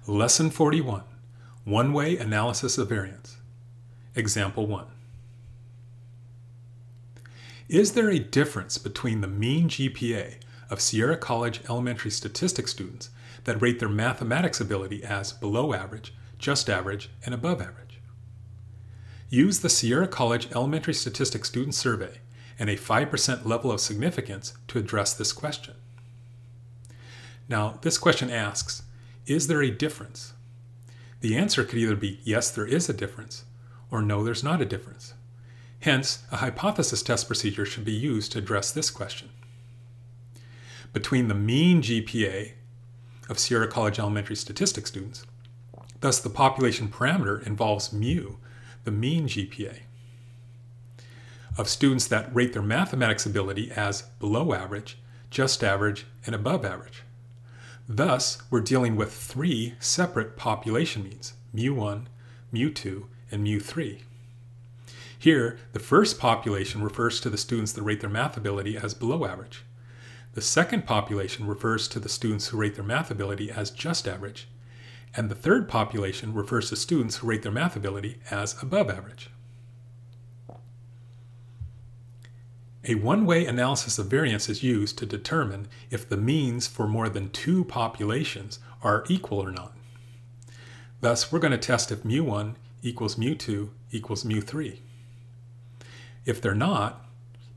Lesson 41, One-Way Analysis of Variance. Example 1. Is there a difference between the mean GPA of Sierra College elementary statistics students that rate their mathematics ability as below average, just average, and above average? Use the Sierra College Elementary Statistics Student Survey and a 5% level of significance to address this question. Now, this question asks, is there a difference? The answer could either be yes, there is a difference, or no, there's not a difference. Hence, a hypothesis test procedure should be used to address this question. Between the mean GPA of Sierra College elementary statistics students, thus the population parameter involves mu, the mean GPA, of students that rate their mathematics ability as below average, just average, and above average. Thus, we're dealing with three separate population means, mu1, mu2, and mu3. Here, the first population refers to the students that rate their math ability as below average. The second population refers to the students who rate their math ability as just average. And the third population refers to students who rate their math ability as above average. A one-way analysis of variance is used to determine if the means for more than two populations are equal or not. Thus, we're going to test if mu1 equals mu2 equals mu3. If they're not,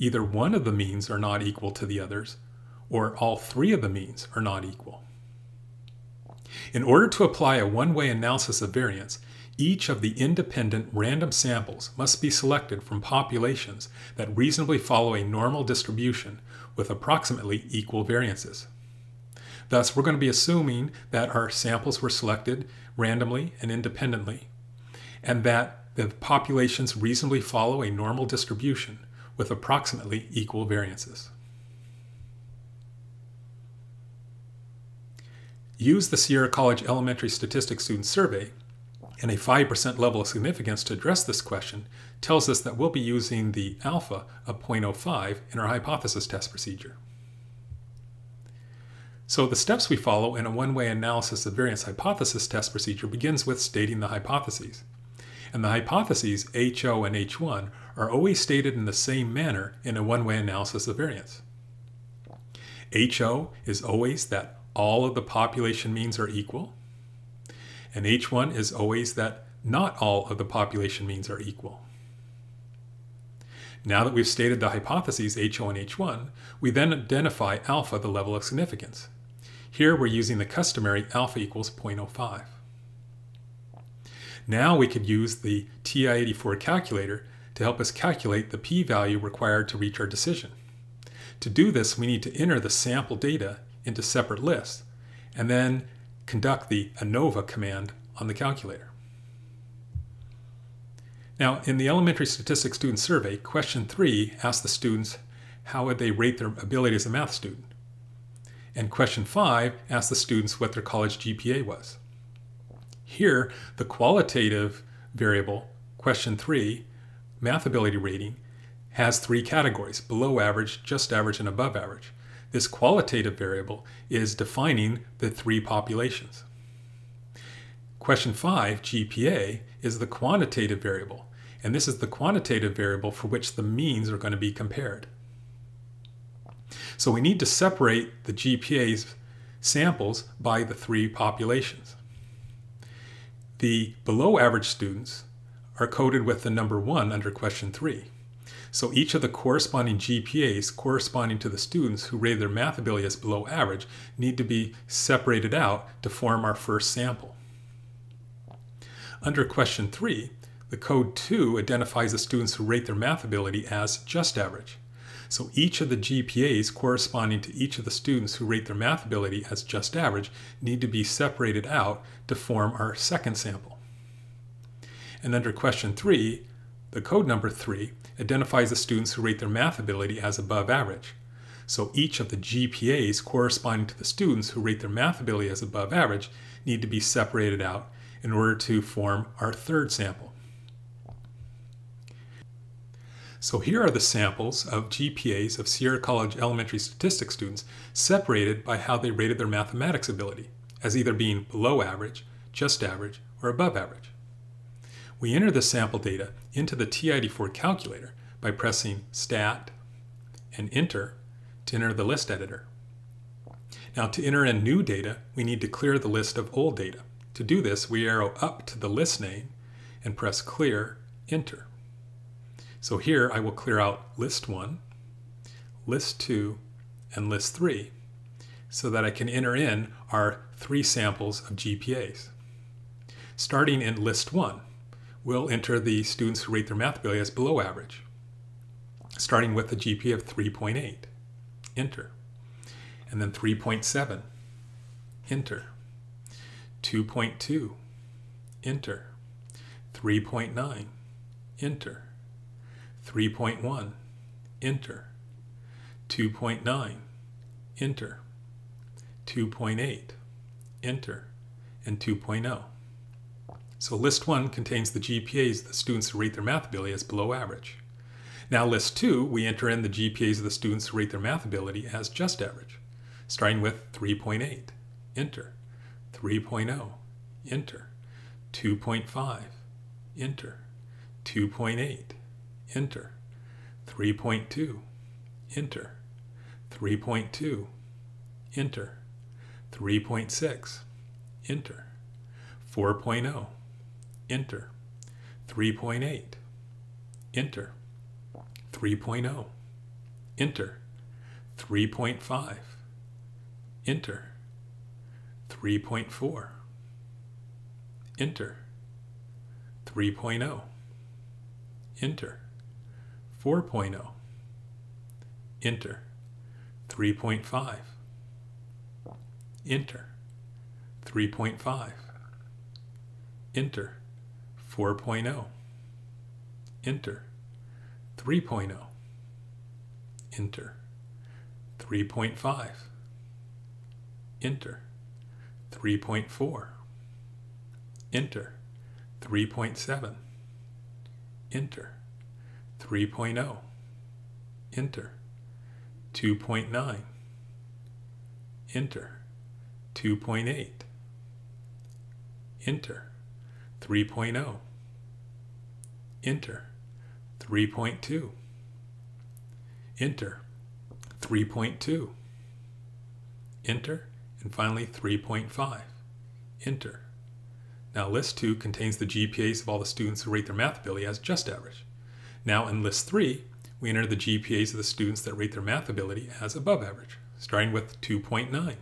either one of the means are not equal to the others, or all three of the means are not equal. In order to apply a one-way analysis of variance, each of the independent random samples must be selected from populations that reasonably follow a normal distribution with approximately equal variances. Thus, we're going to be assuming that our samples were selected randomly and independently, and that the populations reasonably follow a normal distribution with approximately equal variances. Use the Sierra College Elementary Statistics Student Survey, and a 5% level of significance to address this question tells us that we'll be using the alpha of 0.05 in our hypothesis test procedure. So the steps we follow in a one-way analysis of variance hypothesis test procedure begins with stating the hypotheses. And the hypotheses HO and H1 are always stated in the same manner in a one-way analysis of variance. HO is always that all of the population means are equal, and H1 is always that not all of the population means are equal. Now that we've stated the hypotheses HO and H1, we then identify alpha, the level of significance. Here we're using the customary alpha equals 0.05. Now we could use the TI-84 calculator to help us calculate the p-value required to reach our decision. To do this, we need to enter the sample data into separate lists, and then conduct the ANOVA command on the calculator. Now, in the Elementary Statistics Student Survey, question 3 asks the students how would they rate their ability as a math student. And question 5 asks the students what their college GPA was. Here, the qualitative variable, question 3, math ability rating, has three categories: below average, just average, and above average. This qualitative variable is defining the three populations. Question 5, GPA, is the quantitative variable, and this is the quantitative variable for which the means are going to be compared. So we need to separate the GPA's samples by the three populations. The below average students are coded with the number 1 under question 3. So each of the corresponding GPAs corresponding to the students who rated their math ability as below average need to be separated out to form our first sample. Under question 3, the code 2 identifies the students who rate their math ability as just average. So each of the GPAs corresponding to each of the students who rate their math ability as just average need to be separated out to form our second sample. And under question 3, the code number 3 identifies the students who rate their math ability as above average. So each of the GPAs corresponding to the students who rate their math ability as above average need to be separated out in order to form our third sample. So here are the samples of GPAs of Sierra College elementary statistics students separated by how they rated their mathematics ability, as either being below average, just average, or above average. We enter the sample data into the TI-84 calculator by pressing Stat and Enter to enter the list editor. Now, to enter in new data, we need to clear the list of old data. To do this, we arrow up to the list name and press Clear, Enter. So here I will clear out List 1, List 2, and List 3 so that I can enter in our 3 samples of GPAs. Starting in List 1, we'll enter the students who rate their math ability as below average, starting with a GPA of 3.8. Enter. And then 3.7. Enter. 2.2. Enter. 3.9. Enter. 3.1. Enter. 2.9. Enter. 2.8. Enter. And 2.0. So List 1 contains the GPAs of the students who rate their math ability as below average. Now List 2, we enter in the GPAs of the students who rate their math ability as just average, starting with 3.8. Enter. 3.0. Enter. 2.5. Enter. 2.8. Enter. 3.2. Enter. 3.2. Enter. 3.6. Enter. 4.0. Enter. 3.8. Enter. 3.0. Enter. 3.5. Enter. 3.4. Enter. 3.0. Enter. 4.0. Enter. 3.5. Enter. 3.5. Enter. 4.0. Enter. 3.0. Enter. 3.5. Enter. 3.4. Enter. 3.7. Enter. 3.0. Enter. 2.9. Enter. 2.8. Enter. 3.0. Enter. 3.2. Enter. 3.2. Enter. And finally 3.5. Enter. Now List 2 contains the GPAs of all the students who rate their math ability as just average. Now in List 3, we enter the GPAs of the students that rate their math ability as above average, starting with 2.9.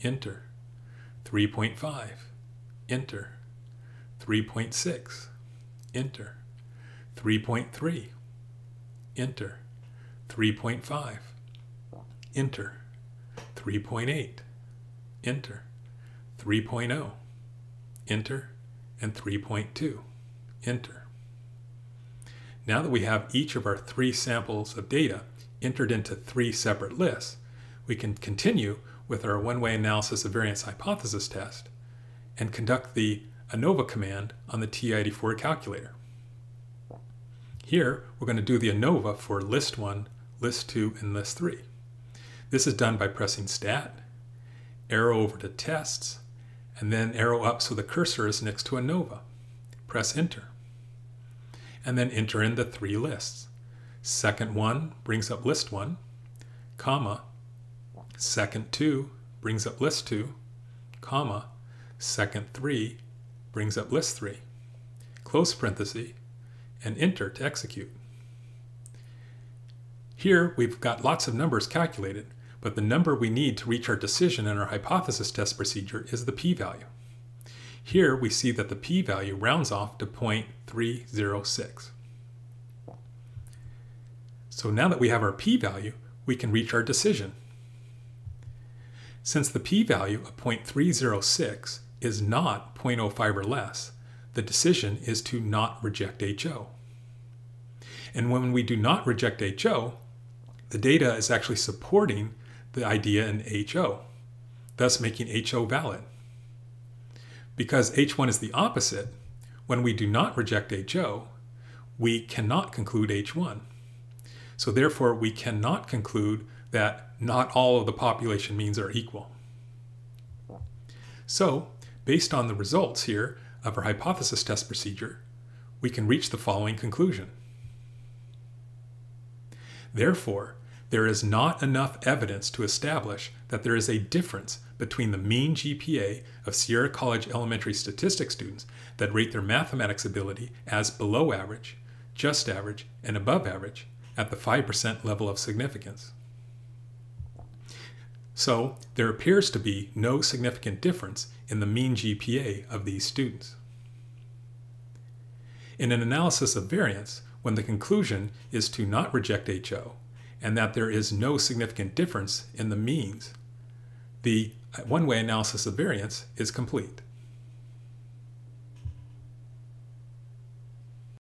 Enter. 3.5. Enter. 3.6. Enter. 3.3. Enter. 3.5. Enter. 3.8. Enter. 3.0. Enter. And 3.2. Enter. Now that we have each of our 3 samples of data entered into 3 separate lists, we can continue with our one-way analysis of variance hypothesis test and conduct the ANOVA command on the TI-84 calculator. Here, we're going to do the ANOVA for List 1, List 2, and List 3. This is done by pressing Stat, arrow over to Tests, and then arrow up so the cursor is next to ANOVA. Press Enter. And then enter in the 3 lists. Second 1 brings up List 1, comma, second 2 brings up List 2, comma, second 3 brings up List 3, close parenthesis, and enter to execute. Here we've got lots of numbers calculated, but the number we need to reach our decision in our hypothesis test procedure is the p-value. Here we see that the p-value rounds off to 0.306. So now that we have our p-value, we can reach our decision. Since the p-value of 0.306 is not 0.05 or less, the decision is to not reject HO. And when we do not reject HO, the data is actually supporting the idea in HO, thus making HO valid. Because H1 is the opposite, when we do not reject HO, we cannot conclude H1. So therefore, we cannot conclude that not all of the population means are equal. So Based on the results here of our hypothesis test procedure, we can reach the following conclusion. Therefore, there is not enough evidence to establish that there is a difference between the mean GPA of Sierra College elementary statistics students that rate their mathematics ability as below average, just average, and above average at the 5% level of significance. So, there appears to be no significant difference in the mean GPA of these students. In an analysis of variance, when the conclusion is to not reject HO, and that there is no significant difference in the means, the one-way analysis of variance is complete.